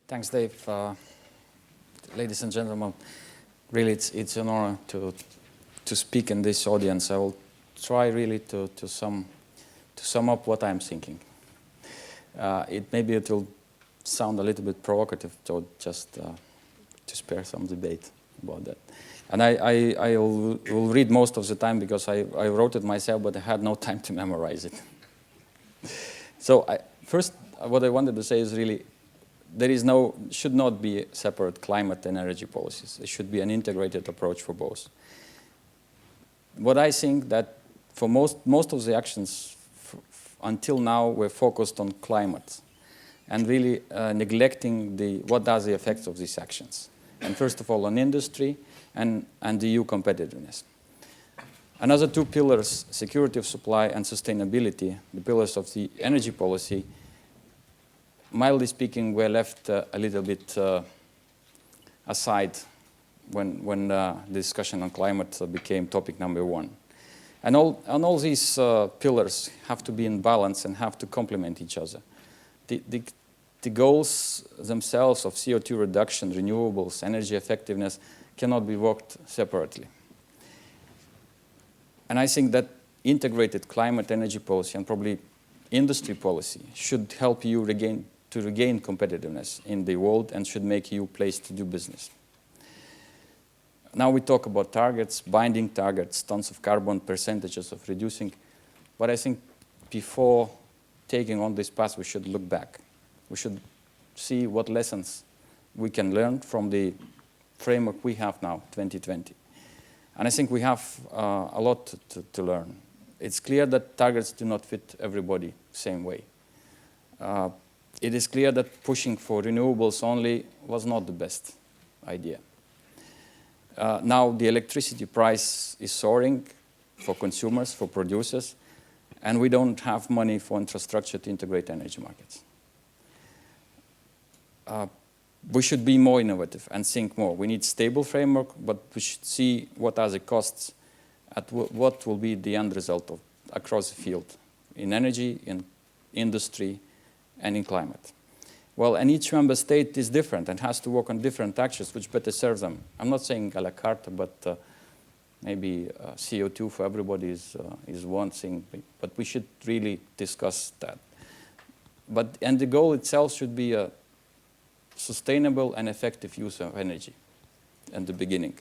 Thanks, Dave. Ladies and gentlemen, really it's an honor to speak in this audience. I will try really to sum up what I'm thinking. Maybe it will sound a little bit provocative, so just to spare some debate about that. And I will read most of the time because I wrote it myself, but I had no time to memorize it. So first, what I wanted to say is really, should not be separate climate and energy policies. It should be an integrated approach for both. What I think that for most of the actions until now were focused on climate and really neglecting what are the effects of these actions. And first of all, on industry and the EU competitiveness. Another two pillars, security of supply and sustainability, the pillars of the energy policy, mildly speaking, were left a little bit aside when the discussion on climate became topic number one. And all these pillars have to be in balance and have to complement each other. The goals themselves of CO2 reduction, renewables, energy effectiveness cannot be worked separately. And I think that integrated climate energy policy and probably industry policy should help you regain competitiveness in the world and should make you a place to do business. Now we talk about targets, binding targets, tons of carbon, percentages of reducing. But I think before taking on this path, we should look back. We should see what lessons we can learn from the framework we have now, 2020. And I think we have a lot to learn. It's clear that targets do not fit everybody the same way. It is clear that pushing for renewables only was not the best idea. Now the electricity price is soaring for consumers, for producers, and we don't have money for infrastructure to integrate energy markets. We should be more innovative and think more. We need stable framework, but we should see what are the costs, what will be the end result across the field, in energy, in industry, and in climate. Well, and each member state is different and has to work on different actions which better serve them. I'm not saying a la carte, but maybe CO2 for everybody is one thing, but we should really discuss that. And the goal itself should be a sustainable and effective use of energy in the beginning.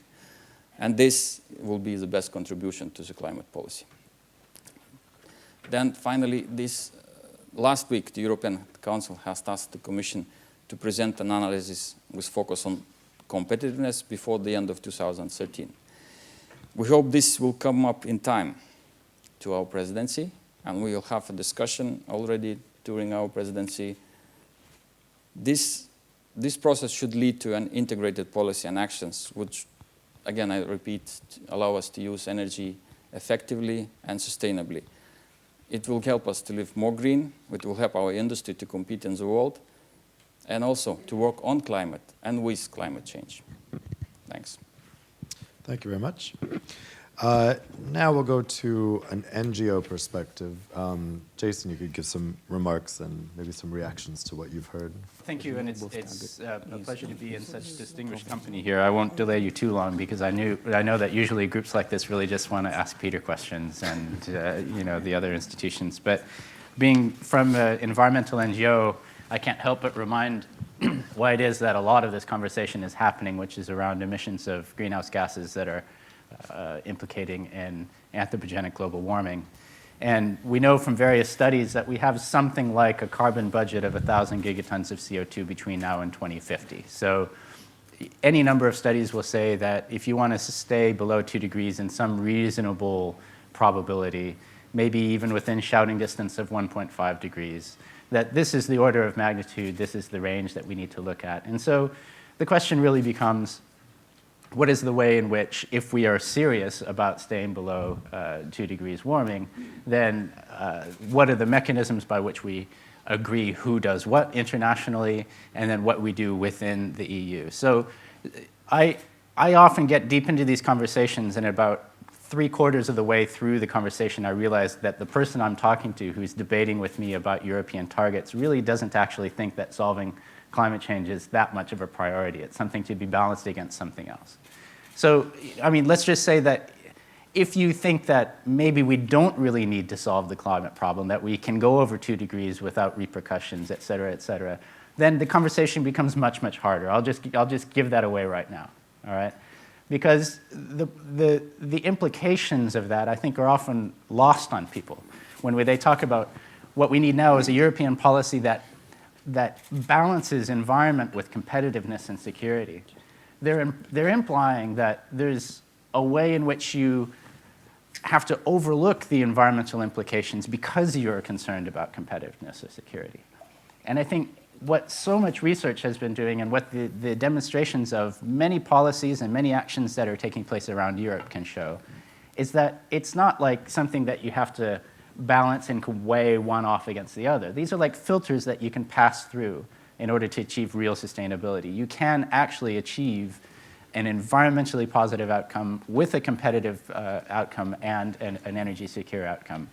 And this will be the best contribution to the climate policy. Then finally, last week, the European Council has tasked the Commission to present an analysis with focus on competitiveness before the end of 2013. We hope this will come up in time to our presidency, and we will have a discussion already during our presidency. This process should lead to an integrated policy and actions, which, again, I repeat, allow us to use energy effectively and sustainably. It will help us to live more green. It will help our industry to compete in the world and also to work on climate and with climate change. Thanks. Thank you very much. Now we'll go to an NGO perspective. Jason, you could give some remarks and maybe some reactions to what you've heard. Thank you, and it's a pleasure to be in such distinguished company here. I won't delay you too long because I know that usually groups like this really just want to ask Peter questions and the other institutions. But being from an environmental NGO, I can't help but remind why it is that a lot of this conversation is happening, which is around emissions of greenhouse gases that are implicating in anthropogenic global warming. And we know from various studies that we have something like a carbon budget of 1,000 gigatons of CO2 between now and 2050. So any number of studies will say that if you want to stay below 2 degrees in some reasonable probability, maybe even within shouting distance of 1.5 degrees, that this is the order of magnitude, this is the range that we need to look at. And so the question really becomes, what is the way in which, if we are serious about staying below 2 degrees warming, then what are the mechanisms by which we agree who does what internationally, and then what we do within the EU? So I often get deep into these conversations, and about 3/4 of the way through the conversation, I realize that the person I'm talking to who's debating with me about European targets really doesn't actually think that solving climate change is that much of a priority. It's something to be balanced against something else. So, I mean, let's just say that if you think that maybe we don't really need to solve the climate problem, that we can go over 2 degrees without repercussions, et cetera, then the conversation becomes much, much harder. I'll just give that away right now, all right? Because the implications of that, I think, are often lost on people. When they talk about what we need now is a European policy that balances environment with competitiveness and security. They're implying that there's a way in which you have to overlook the environmental implications because you're concerned about competitiveness or security. And I think what so much research has been doing and what the demonstrations of many policies and many actions that are taking place around Europe can show is that it's not like something that you have to balance and can weigh one off against the other. These are like filters that you can pass through in order to achieve real sustainability. You can actually achieve an environmentally positive outcome with a competitive outcome and an energy secure outcome.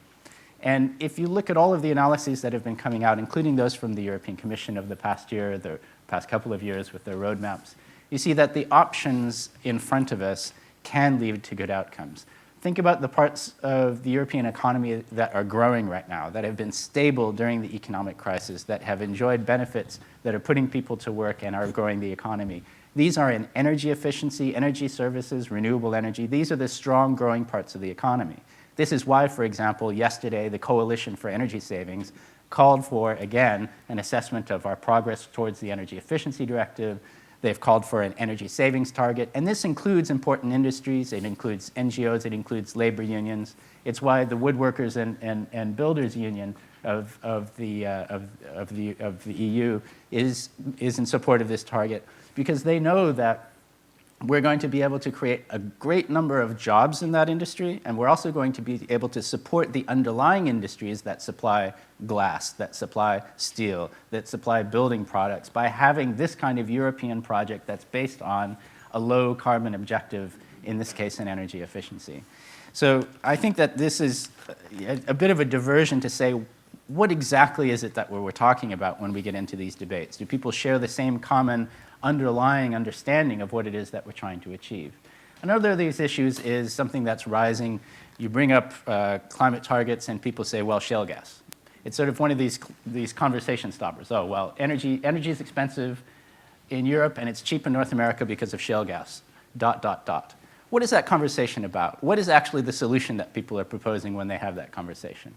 And if you look at all of the analyses that have been coming out, including those from the European Commission of the past year, the past couple of years with their roadmaps, you see that the options in front of us can lead to good outcomes. Think about the parts of the European economy that are growing right now, that have been stable during the economic crisis, that have enjoyed benefits, that are putting people to work and are growing the economy. These are in energy efficiency, energy services, renewable energy. These are the strong growing parts of the economy. This is why, for example, yesterday the Coalition for Energy Savings called for, again, an assessment of our progress towards the Energy Efficiency Directive. They've called for an energy savings target, and this includes important industries, it includes NGOs, it includes labor unions. It's why the Woodworkers and Builders Union of the EU is in support of this target, because they know that we're going to be able to create a great number of jobs in that industry, and we're also going to be able to support the underlying industries that supply glass, that supply steel, that supply building products by having this kind of European project that's based on a low carbon objective, in this case in energy efficiency. So I think that this is a bit of a diversion to say, what exactly is it that we're talking about when we get into these debates? Do people share the same common underlying understanding of what it is that we're trying to achieve? Another of these issues is something that's rising. You bring up climate targets and people say, well, shale gas. It's sort of one of these conversation stoppers. Oh, well, energy is expensive in Europe and it's cheap in North America because of shale gas, ... What is that conversation about? What is actually the solution that people are proposing when they have that conversation?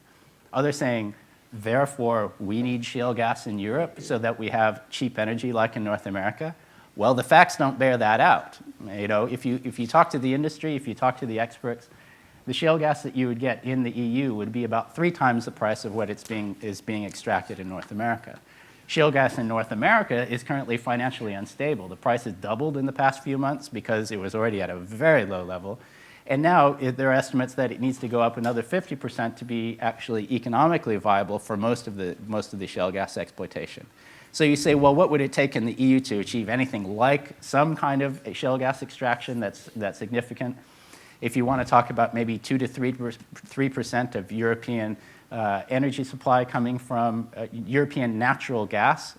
Are they saying, therefore, we need shale gas in Europe so that we have cheap energy like in North America? Well, the facts don't bear that out. You know, if you talk to the industry, if you talk to the experts, the shale gas that you would get in the EU would be about 3 times the price of what is being extracted in North America. Shale gas in North America is currently financially unstable. The price has doubled in the past few months because it was already at a very low level. And now there are estimates that it needs to go up another 50% to be actually economically viable for most of the shale gas exploitation. So you say, well, what would it take in the EU to achieve anything like some kind of shale gas extraction that's significant? If you want to talk about maybe 2 to 3% of European energy supply coming from European natural gas,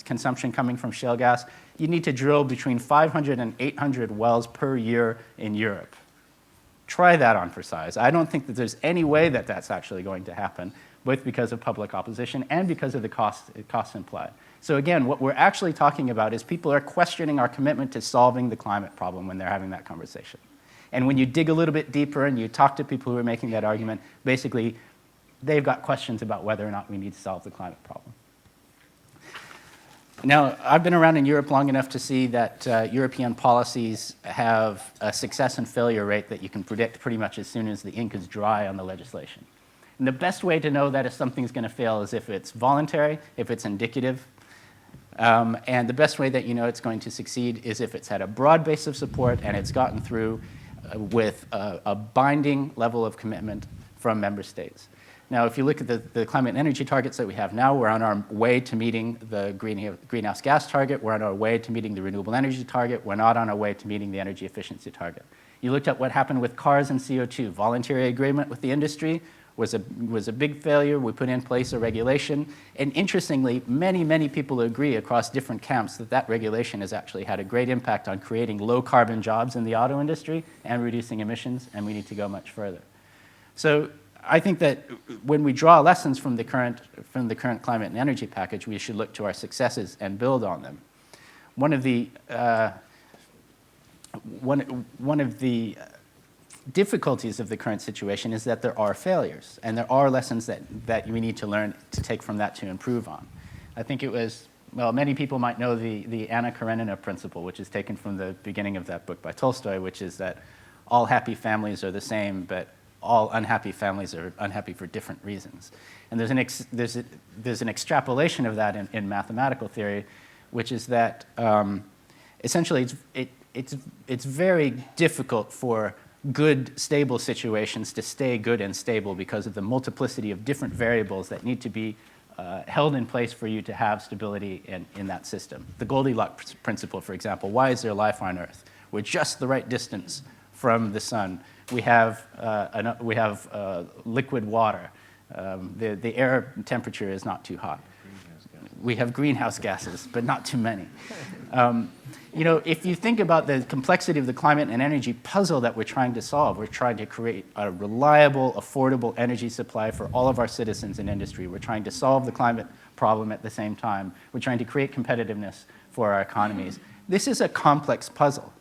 consumption coming from shale gas, you need to drill between 500 and 800 wells per year in Europe. Try that on for size. I don't think that there's any way that that's actually going to happen, both because of public opposition and because of the costs implied. So again, what we're actually talking about is people are questioning our commitment to solving the climate problem when they're having that conversation. And when you dig a little bit deeper and you talk to people who are making that argument, basically, they've got questions about whether or not we need to solve the climate problem. Now, I've been around in Europe long enough to see that European policies have a success and failure rate that you can predict pretty much as soon as the ink is dry on the legislation. And the best way to know that if something's going to fail is if it's voluntary, if it's indicative, and the best way that you know it's going to succeed is if it's had a broad base of support and it's gotten through with a binding level of commitment from member states. Now, if you look at the climate and energy targets that we have now, we're on our way to meeting the greenhouse gas target. We're on our way to meeting the renewable energy target. We're not on our way to meeting the energy efficiency target. You looked at what happened with cars and CO2, voluntary agreement with the industry. was a big failure. We put in place a regulation. And interestingly, many people agree across different camps that that regulation has actually had a great impact on creating low-carbon jobs in the auto industry and reducing emissions, and we need to go much further. So I think that when we draw lessons from the current climate and energy package, we should look to our successes and build on them. One of the difficulties of the current situation is that there are failures, and there are lessons that we need to learn to take from that to improve on. I think it was, well, many people might know the Anna Karenina principle, which is taken from the beginning of that book by Tolstoy, which is that all happy families are the same, but all unhappy families are unhappy for different reasons. And there's an extrapolation of that in mathematical theory, which is that essentially it's very difficult for good, stable situations to stay good and stable because of the multiplicity of different variables that need to be held in place for you to have stability in that system. The Goldilocks principle, for example, why is there life on Earth? We're just the right distance from the sun. We have liquid water. The air temperature is not too hot. We have greenhouse gases, but not too many. You know, if you think about the complexity of the climate and energy puzzle that we're trying to solve, we're trying to create a reliable, affordable energy supply for all of our citizens and industry. We're trying to solve the climate problem at the same time. We're trying to create competitiveness for our economies. This is a complex puzzle.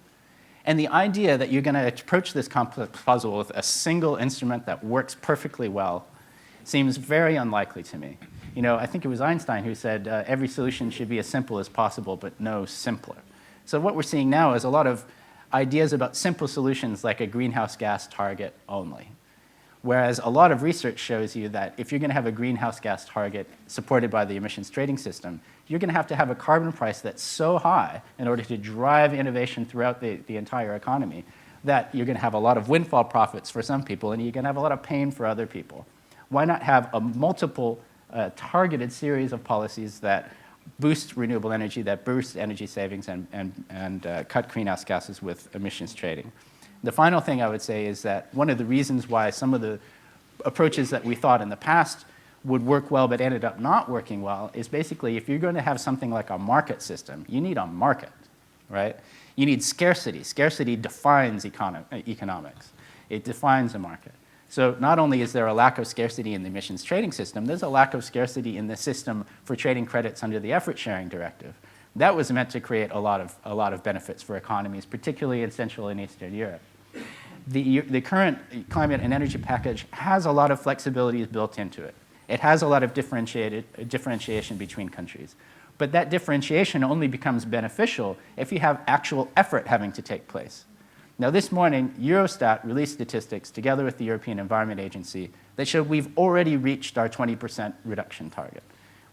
And the idea that you're going to approach this complex puzzle with a single instrument that works perfectly well seems very unlikely to me. You know, I think it was Einstein who said every solution should be as simple as possible, but no simpler. So what we're seeing now is a lot of ideas about simple solutions like a greenhouse gas target only. Whereas a lot of research shows you that if you're going to have a greenhouse gas target supported by the emissions trading system, you're going to have a carbon price that's so high in order to drive innovation throughout the entire economy that you're going to have a lot of windfall profits for some people and you're going to have a lot of pain for other people. Why not have a multiple targeted series of policies that boost renewable energy, that boost energy savings and cut greenhouse gases with emissions trading? The final thing I would say is that one of the reasons why some of the approaches that we thought in the past would work well but ended up not working well is basically if you're going to have something like a market system, you need a market, right? You need scarcity. Scarcity defines economics. It defines a market. So not only is there a lack of scarcity in the emissions trading system, there's a lack of scarcity in the system for trading credits under the effort sharing directive. That was meant to create a lot of benefits for economies, particularly in Central and Eastern Europe. The current climate and energy package has a lot of flexibilities built into it. It has a lot of differentiation between countries. But that differentiation only becomes beneficial if you have actual effort having to take place. Now, this morning, Eurostat released statistics together with the European Environment Agency that showed we've already reached our 20% reduction target.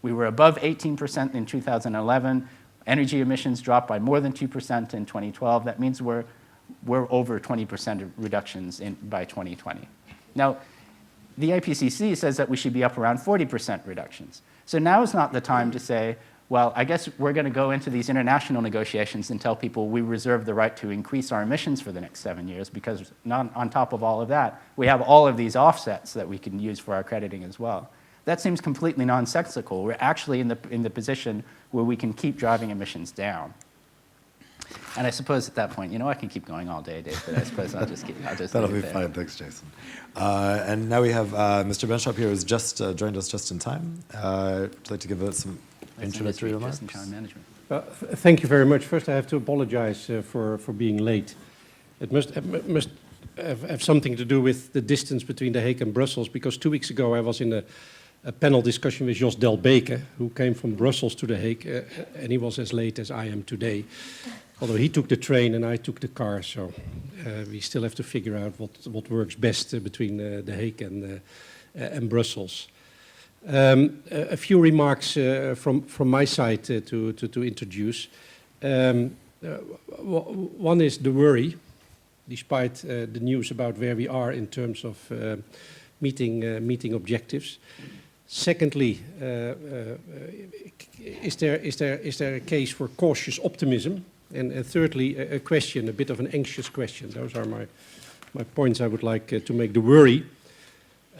We were above 18% in 2011. Energy emissions dropped by more than 2% in 2012. That means we're over 20% reductions by 2020. Now, the IPCC says that we should be up around 40% reductions. So now is not the time to say, well, I guess we're going to go into these international negotiations and tell people we reserve the right to increase our emissions for the next 7 years because on top of all of that, we have all of these offsets that we can use for our crediting as well. That seems completely nonsensical. We're actually in the position where we can keep driving emissions down. And I suppose at that point, you know, I can keep going all day, Dave, but I suppose I'll just That'll be fine. Thanks, Jason. And now we have Mr. Benschop here, who's just joined us just in time. Would you like to give us some introductory remarks? Thank you very much. First, I have to apologize for being late. It must have something to do with the distance between The Hague and Brussels, because 2 weeks ago I was in a panel discussion with Jos Delbeke, who came from Brussels to The Hague, and he was as late as I am today. Although he took the train and I took the car, so we still have to figure out what works best between The Hague and Brussels. A few remarks from my side to introduce. One is the worry, despite the news about where we are in terms of meeting objectives. Secondly, is there a case for cautious optimism? And thirdly, a question, a bit of an anxious question. Those are my points I would like to make. The worry.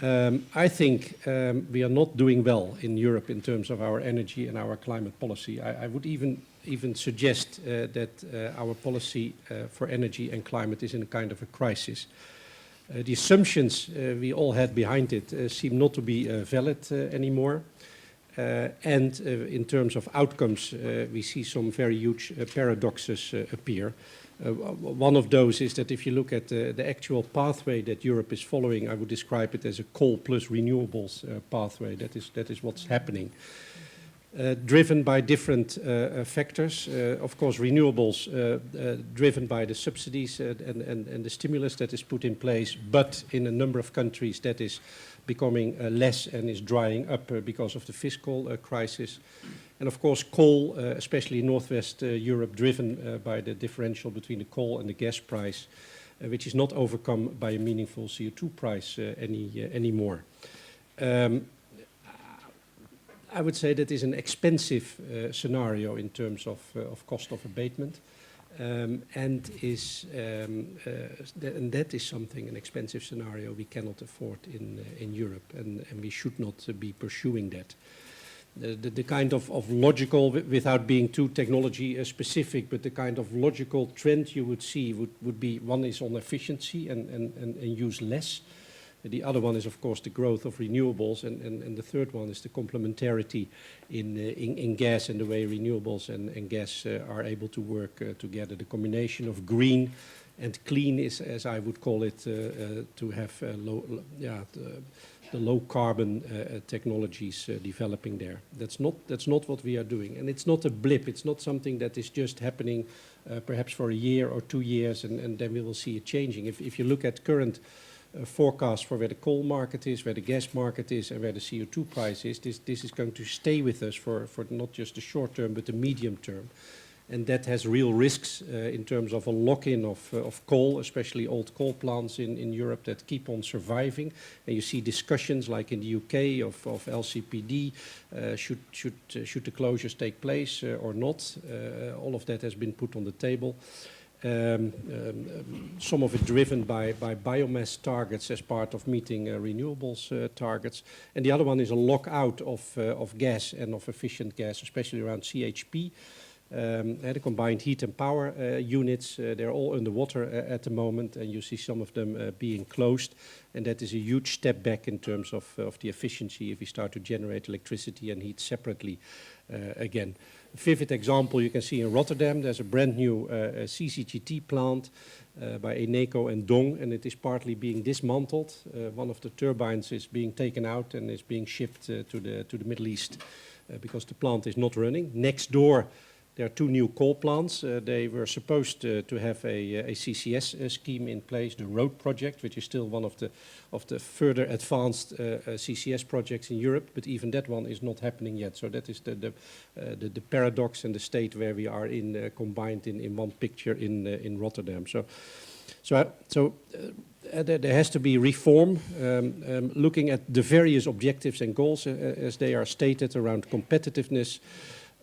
I think we are not doing well in Europe in terms of our energy and our climate policy. I would even suggest that our policy for energy and climate is in a kind of a crisis. The assumptions we all had behind it seem not to be valid anymore. And in terms of outcomes, we see some very huge paradoxes appear. One of those is that if you look at the actual pathway that Europe is following, I would describe it as a coal plus renewables pathway. That is what's happening. Driven by different factors. Of course, renewables driven by the subsidies and the stimulus that is put in place, but in a number of countries that is becoming less and is drying up because of the fiscal crisis. And of course, coal, especially in Northwest Europe, driven by the differential between the coal and the gas price, which is not overcome by a meaningful CO2 price anymore. I would say that is an expensive scenario in terms of cost of abatement, and that is something, an expensive scenario we cannot afford in Europe, and we should not be pursuing that. The kind of logical, without being too technology specific, but the kind of logical trend you would see would be, one is on efficiency and use less. The other one is, of course, the growth of renewables, and the third one is the complementarity in gas and the way renewables and gas are able to work together. The combination of green and clean is, as I would call it, to have the low carbon technologies developing there. That's not what we are doing, and it's not a blip. It's not something that is just happening perhaps for a year or 2 years, and then we will see it changing. If you look at current forecast for where the coal market is, where the gas market is, and where the CO2 price is, this is going to stay with us for not just the short term, but the medium term. And that has real risks in terms of a lock-in of coal, especially old coal plants in Europe that keep on surviving. And you see discussions like in the UK of LCPD, should the closures take place or not. All of that has been put on the table. Some of it driven by biomass targets as part of meeting renewables targets. And the other one is a lockout of gas and of efficient gas, especially around CHP. The combined heat and power units, they're all underwater at the moment, and you see some of them being closed. And that is a huge step back in terms of the efficiency if we start to generate electricity and heat separately again. A vivid example you can see in Rotterdam. There's a brand new CCGT plant by Eneco and Dong, and it is partly being dismantled. One of the turbines is being taken out and is being shipped to the Middle East because the plant is not running. Next door, there are 2 new coal plants. They were supposed to have a CCS scheme in place, the Road project, which is still one of the further advanced CCS projects in Europe, but even that one is not happening yet. So that is the paradox and the state where we are in combined in one picture in Rotterdam. So there has to be reform, looking at the various objectives and goals as they are stated around competitiveness.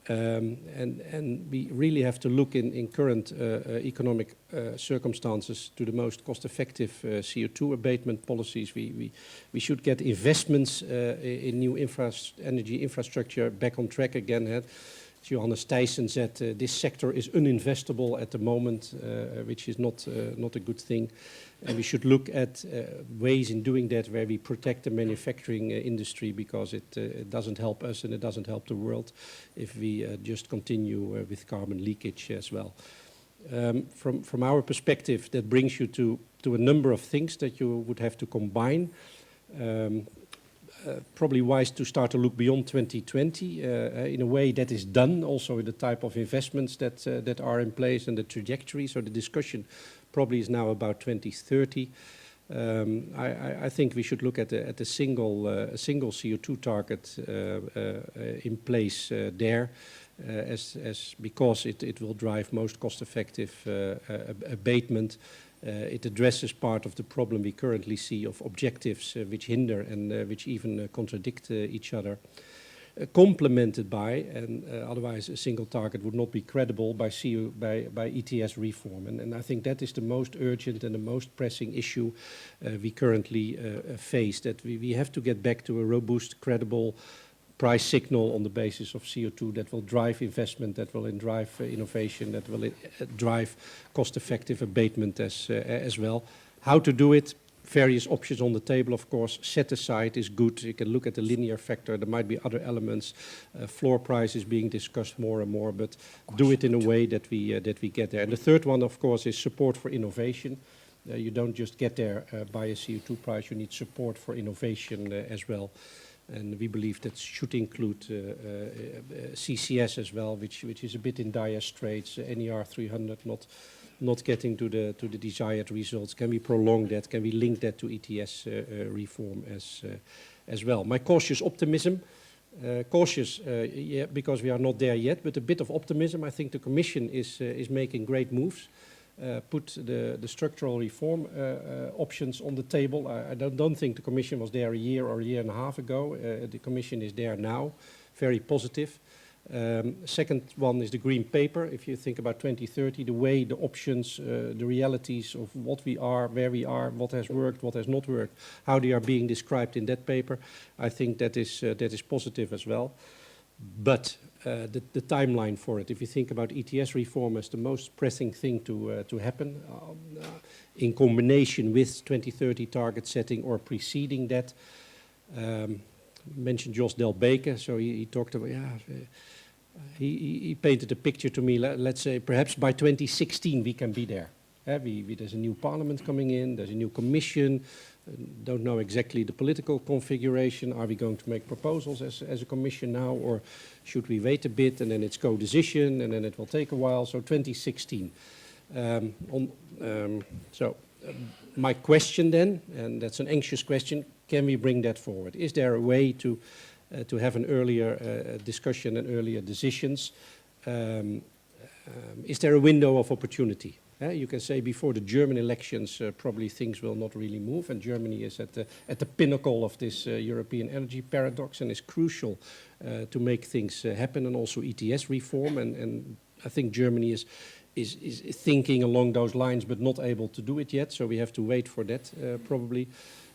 And we really have to look in current economic circumstances to the most cost-effective CO2 abatement policies. We should get investments in new energy infrastructure back on track again. As Johannes Thijssen said, this sector is uninvestable at the moment, which is not a good thing. And we should look at ways in doing that where we protect the manufacturing industry, because it doesn't help us and it doesn't help the world if we just continue with carbon leakage as well. From our perspective, that brings you to a number of things that you would have to combine. Probably wise to start to look beyond 2020 in a way that is done also in the type of investments that are in place and the trajectory. So the discussion probably is now about 2030. I think we should look at a single CO2 target in place there, because it will drive most cost-effective abatement. It addresses part of the problem we currently see of objectives which hinder and which even contradict each other. complemented by, and otherwise a single target would not be credible, by ETS reform. And I think that is the most urgent and the most pressing issue we currently face, that we have to get back to a robust, credible price signal on the basis of CO2 that will drive investment, that will drive innovation, that will drive cost-effective abatement as well. How to do it? Various options on the table, of course. Set aside is good. You can look at the linear factor. There might be other elements. Floor price is being discussed more and more, but do it in a way that we get there. And the third one, of course, is support for innovation. You don't just get there by a CO2 price. You need support for innovation as well. And we believe that should include CCS as well, which is a bit in dire straits. NER 300 not getting to the desired results. Can we prolong that? Can we link that to ETS reform as well? My cautious optimism. Cautious, yeah, because we are not there yet, but a bit of optimism. I think the Commission is making great moves. Put the structural reform options on the table. I don't think the Commission was there a year or a year and a half ago. The Commission is there now, very positive. Second one is the Green Paper. If you think about 2030, the way, the options, the realities of what we are, where we are, what has worked, what has not worked, how they are being described in that paper, I think that is positive as well. But the timeline for it, if you think about ETS reform as the most pressing thing to happen, in combination with 2030 target setting or preceding that, mentioned Jos Del Beke, so he talked about, he painted a picture to me, let's say perhaps by 2016 we can be there. There's a new parliament coming in, there's a new commission, don't know exactly the political configuration. Are we going to make proposals as a commission now, or should we wait a bit and then it's co-decision and then it will take a while? So 2016. My question then, and that's an anxious question, can we bring that forward? Is there a way to have an earlier discussion and earlier decisions? Is there a window of opportunity? You can say before the German elections, probably things will not really move, and Germany is at the pinnacle of this European energy paradox, and is crucial to make things happen, and also ETS reform. And I think Germany is thinking along those lines, but not able to do it yet. So we have to wait for that probably.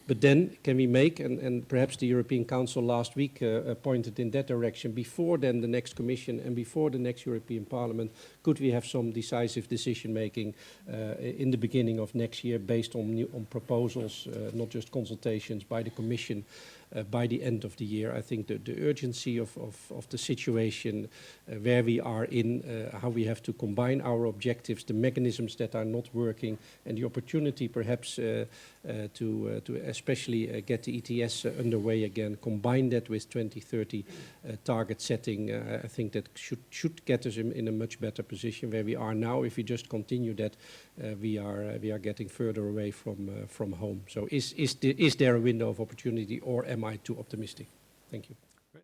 But then can we make, and perhaps the European Council last week pointed in that direction, before then the next Commission and before the next European Parliament, could we have some decisive decision making in the beginning of next year based on proposals, not just consultations by the Commission by the end of the year? I think the urgency of the situation, where we are in, how we have to combine our objectives, the mechanisms that are not working, and the opportunity perhaps to especially get the ETS underway again, combine that with 2030 target setting. I think that should get us in a much better position where we are now. If we just continue that, we are getting further away from home. So is there a window of opportunity, or am I too optimistic? Thank you.